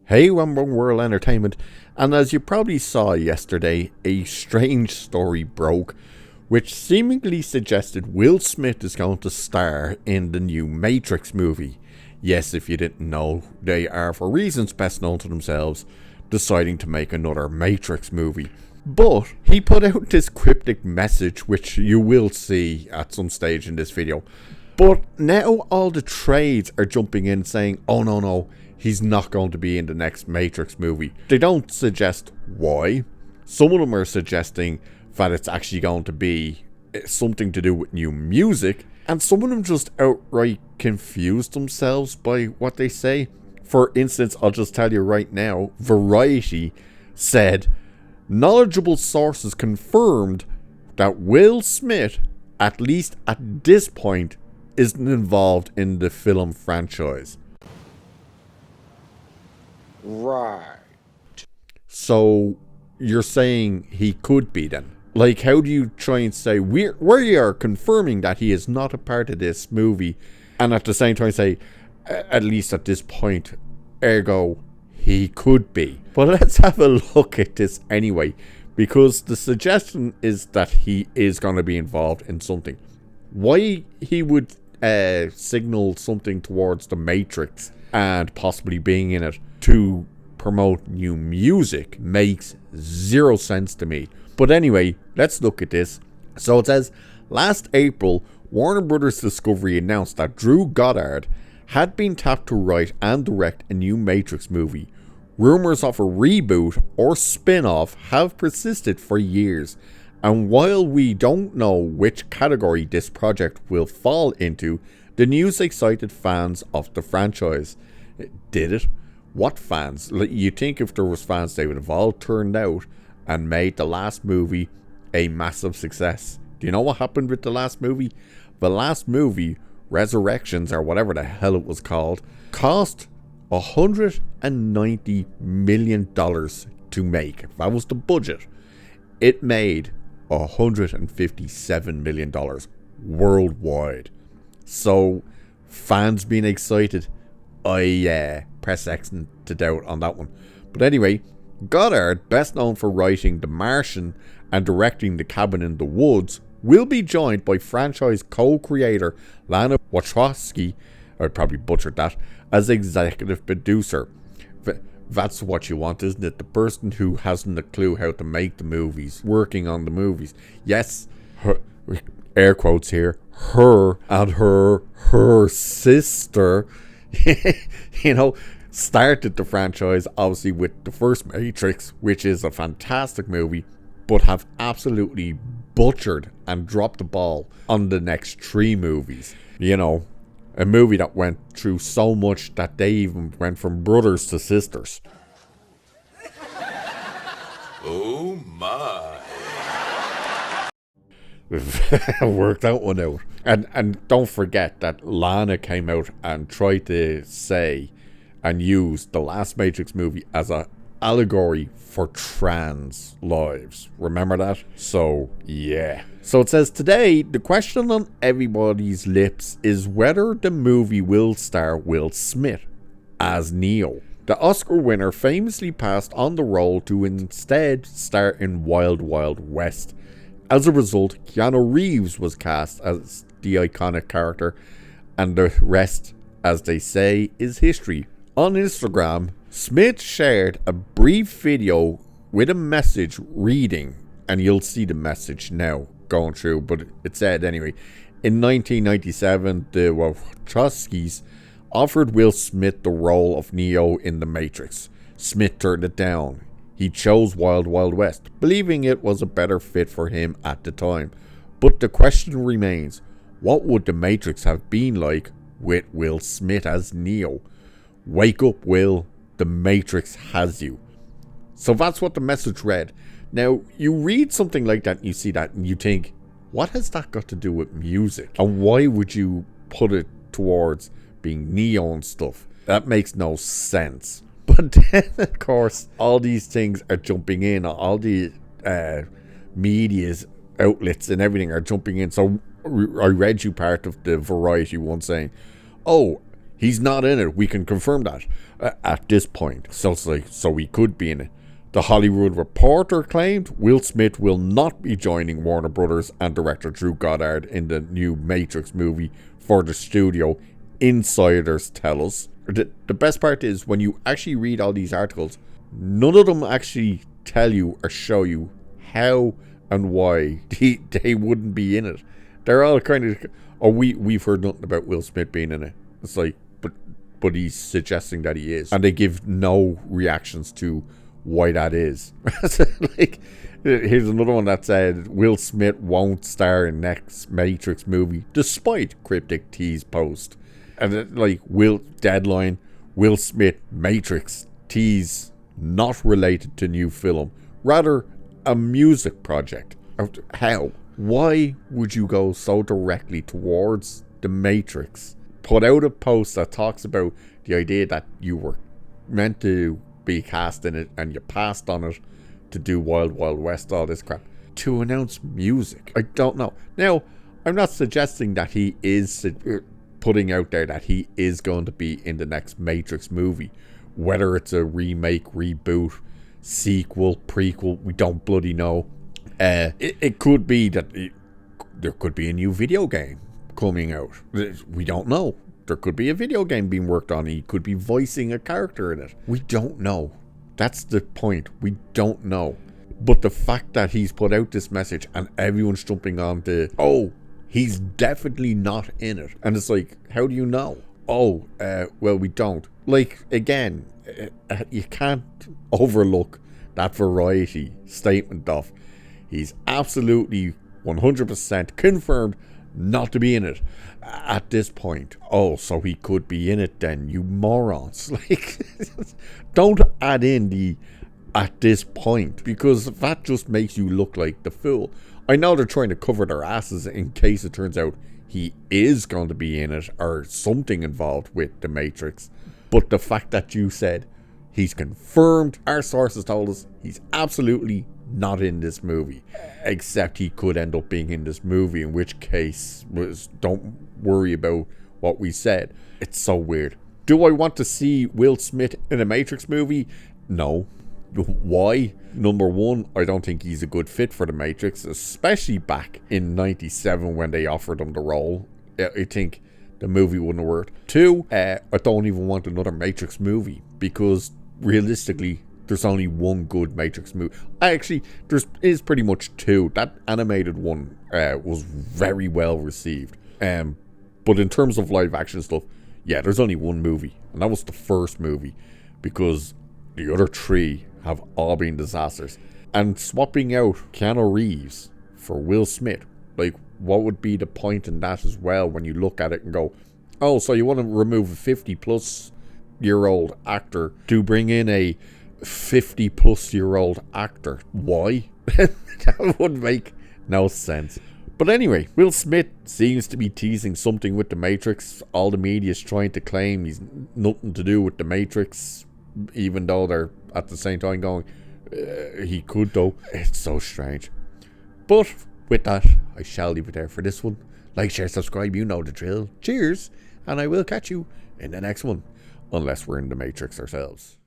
Hey, One World Entertainment, and as you probably saw yesterday, a strange story broke which seemingly suggested Will Smith is going to star in the new Matrix movie. Yes, if you didn't know, they are, for reasons best known to themselves, deciding to make another Matrix movie. But he put out this cryptic message, which you will see at some stage in this video. But now all the trades are jumping in saying, oh no, he's not going to be in the next Matrix movie. They don't suggest why. Some of them are suggesting that it's actually going to be something to do with new music. And some of them just outright confuse themselves by what they say. For instance, I'll just tell you right now, Variety said, knowledgeable sources confirmed that Will Smith, at least at this point, isn't involved in the film franchise. Right. So you're saying he could be then? Like, how do you try and say we are confirming that he is not a part of this movie, and at the same time say, at least at this point, ergo, he could be? But let's have a look at this anyway, because the suggestion is that he is going to be involved in something. Why he would signal something towards the Matrix and possibly being in it to promote new music makes zero sense to me. But anyway, let's look at this. So it says, last April, Warner Brothers Discovery announced that Drew Goddard had been tapped to write and direct a new Matrix movie. Rumors of a reboot or spin-off have persisted for years, and while we don't know which category this project will fall into, the news excited fans of the franchise. Did it? What fans? You think if there was fans, they would have all turned out and made the last movie a massive success. Do you know what happened with the last movie? The last movie, Resurrections, or whatever the hell it was called, cost $190 million to make. That was the budget. It made $157 million worldwide. So, fans being excited, I press X to doubt on that one. But anyway, Goddard, best known for writing The Martian and directing The Cabin in the Woods, will be joined by franchise co-creator Lana Wachowski, I probably butchered that, as executive producer. That's what you want, isn't it? The person who hasn't a clue how to make the movies, working on the movies. Yes, her, air quotes here, her and her sister, started the franchise obviously with the first Matrix, which is a fantastic movie, but have absolutely butchered and dropped the ball on the next three movies. A movie that went through so much that they even went from brothers to sisters. Oh my. Worked that one out. And don't forget that Lana came out and tried to say and use the last Matrix movie as a allegory for trans lives. Remember that? So, yeah. So it says, today, the question on everybody's lips is whether the movie will star Will Smith as Neo. The Oscar winner famously passed on the role to instead star in Wild Wild West. As a result, Keanu Reeves was cast as the iconic character, and the rest, as they say, is history. On Instagram, Smith shared a brief video with a message reading, and you'll see the message now going through, but it said anyway, in 1997, the Wachowskis offered Will Smith the role of Neo in The Matrix. Smith turned it down. He chose Wild Wild West, believing it was a better fit for him at the time. But the question remains, what would The Matrix have been like with Will Smith as Neo? Wake up, Will. The Matrix has you. So that's what the message read. Now, you read something like that and you see that and you think, what has that got to do with music? And why would you put it towards being Neo and stuff? That makes no sense. But then, of course, all these things are jumping in. All the media's outlets and everything are jumping in. So I read you part of the Variety one saying, oh, He's not in it. We can confirm that at this point. So it's like, so he could be in it. The Hollywood Reporter claimed Will Smith will not be joining Warner Brothers and director Drew Goddard in the new Matrix movie for the studio. Insiders tell us. The best part is when you actually read all these articles, none of them actually tell you or show you how and why they wouldn't be in it. They're all kind of, oh, we've heard nothing about Will Smith being in it. It's like, but he's suggesting that he is. And they give no reactions to why that is. Like, here's another one that said Will Smith won't star in next Matrix movie despite cryptic Tease post. And like, Deadline, Will Smith Matrix Tease not related to new film, rather a music project. How? Why would you go so directly towards the Matrix? Put out a post that talks about the idea that you were meant to be cast in it and you passed on it to do Wild Wild West, all this crap, to announce music. I don't know. Now, I'm not suggesting that he is putting out there that he is going to be in the next Matrix movie. Whether it's a remake, reboot, sequel, prequel, we don't bloody know. It could be that there could be a new video game coming out. We don't know. There could be a video game being worked on. He could be voicing a character in it. We don't know. That's the point. We don't know. But the fact that he's put out this message and everyone's jumping on the, oh, he's definitely not in it. And it's like, how do you know? Oh, well, we don't. Like, again, you can't overlook that Variety statement of, he's absolutely 100% confirmed not to be in it at this point. Oh, so he could be in it then, you morons. Like, don't add in the at this point, because that just makes you look like the fool. I know they're trying to cover their asses in case it turns out he is going to be in it or something involved with the Matrix. But the fact that you said he's confirmed, our sources told us he's absolutely not in this movie, except he could end up being in this movie, in which case, don't worry about what we said. It's so weird. Do I want to see Will Smith in a Matrix movie? No. Why? Number one, I don't think he's a good fit for the Matrix, especially back in 97 when they offered him the role. I think the movie wouldn't have worked. Two, I don't even want another Matrix movie, because realistically, there's only one good Matrix movie. Actually, there is pretty much two. That animated one was very well received. But in terms of live action stuff, yeah, there's only one movie, and that was the first movie, because the other three have all been disasters. And swapping out Keanu Reeves for Will Smith, like, what would be the point in that as well, when you look at it and go, oh, so you want to remove a 50-plus-year-old actor to bring in a 50-plus-year-old actor? Why? That would make no sense. But anyway, Will Smith seems to be teasing something with the Matrix. All the media is trying to claim he's nothing to do with the Matrix, even though they're at the same time going, he could though. It's so strange. But with that, I shall leave it there for this one. Like, share, subscribe, you know the drill. Cheers, and I will catch you in the next one, unless we're in the Matrix ourselves.